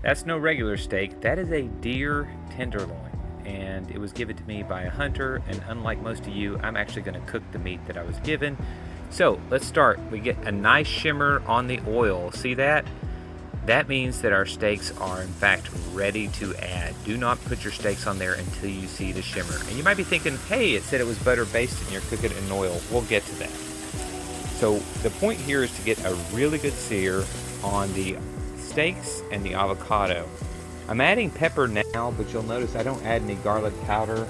That's no regular steak, that is a deer tenderloin, and it was given to me by a hunter, and unlike most of you, I'm actually going to cook the meat that I was given. So let's start. We get a nice shimmer on the oil. See that? That means that our steaks are in fact ready to add. Do not put your steaks on there until you see the shimmer. And you might be thinking, hey, it said it was butter basted and you're cooking it in oil. We'll get to that. So the point here is to get a really good sear on the steaks and the avocado. I'm adding pepper now, but you'll notice I don't add any garlic powder.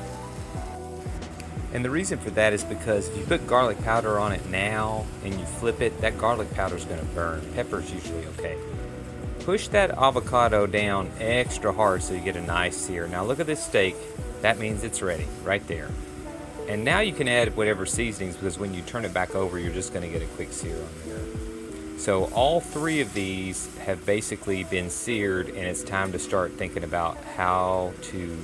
And the reason for that is because if you put garlic powder on it now and you flip it, that garlic powder is going to burn. Pepper's usually okay. Push that avocado down extra hard so you get a nice sear. Now look at this steak. That means it's ready right there. And now you can add whatever seasonings, because when you turn it back over, you're just going to get a quick sear on there. So all three of these have basically been seared, and it's time to start thinking about how to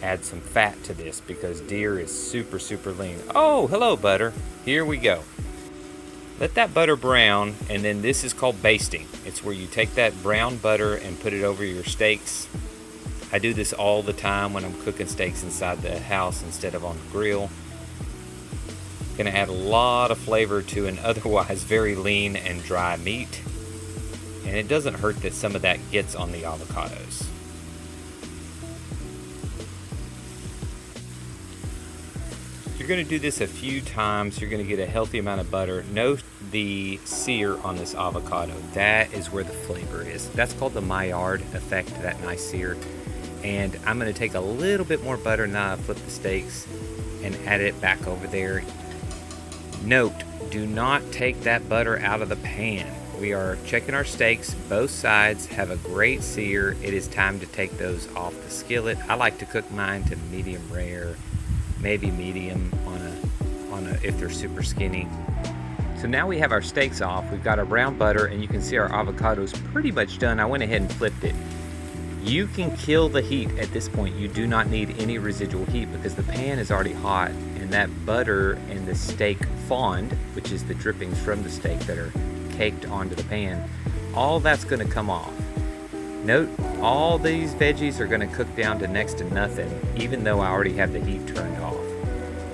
add some fat to this, because deer is super, super lean. Oh, hello, butter. Here we go. Let that butter brown, and then this is called basting. It's where you take that brown butter and put it over your steaks. I do this all the time when I'm cooking steaks inside the house instead of on the grill. Gonna add a lot of flavor to an otherwise very lean and dry meat. And it doesn't hurt that some of that gets on the avocados. You're going to do this a few times. You're going to get a healthy amount of butter. Note the sear on this avocado. That is where the flavor is. That's called the Maillard effect, that nice sear. And I'm going to take a little bit more butter now. I flip the steaks and add it back over there. Note, do not take that butter out of the pan. We are checking our steaks. Both sides have a great sear. It is time to take those off the skillet. I like to cook mine to medium rare, maybe medium on a if they're super skinny. So now we have our steaks off. We've got our brown butter, and you can see our avocado's pretty much done. I went ahead and flipped it. You can kill the heat at this point. You do not need any residual heat because the pan is already hot, and that butter and the steak fond, which is the drippings from the steak that are caked onto the pan, all that's going to come off. Note, all these veggies are going to cook down to next to nothing, even though I already have the heat turned off.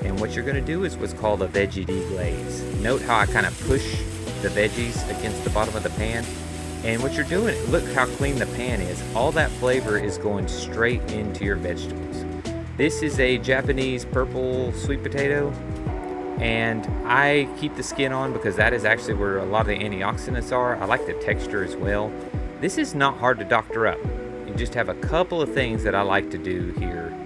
And what you're going to do is what's called a veggie deglaze. Note how I kind of push the veggies against the bottom of the pan. And what you're doing, look how clean the pan is. All that flavor is going straight into your vegetables. This is a Japanese purple sweet potato, and I keep the skin on because that is actually where a lot of the antioxidants are. I like the texture as well. This is not hard to doctor up. You just have a couple of things that I like to do here.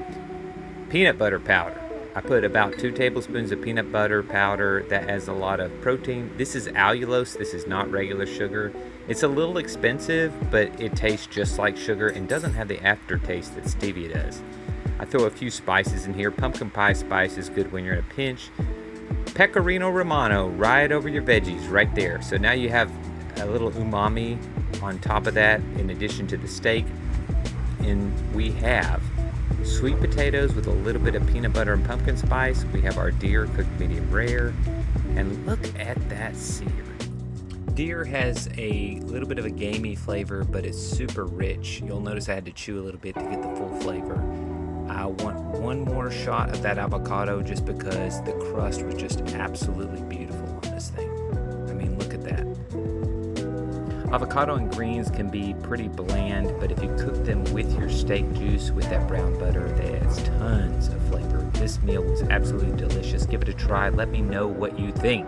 Peanut butter powder. I put about 2 tablespoons of peanut butter powder. That has a lot of protein. This is allulose. This is not regular sugar. It's a little expensive, but it tastes just like sugar and doesn't have the aftertaste that stevia does. I throw a few spices in here. Pumpkin pie spice is good when you're in a pinch. Pecorino Romano right over your veggies right there. So now you have a little umami on top of that in addition to the steak. And we have sweet potatoes with a little bit of peanut butter and pumpkin spice. We have our deer cooked medium rare. And look at that sear. Deer has a little bit of a gamey flavor, but it's super rich. You'll notice I had to chew a little bit to get the full flavor. I want one more shot of that avocado just because the crust was just absolutely beautiful on this thing. I mean, look at that. Avocado and greens can be pretty bland, but if you cook them with your steak juice with that brown butter, that adds tons of flavor. This meal was absolutely delicious. Give it a try. Let me know what you think.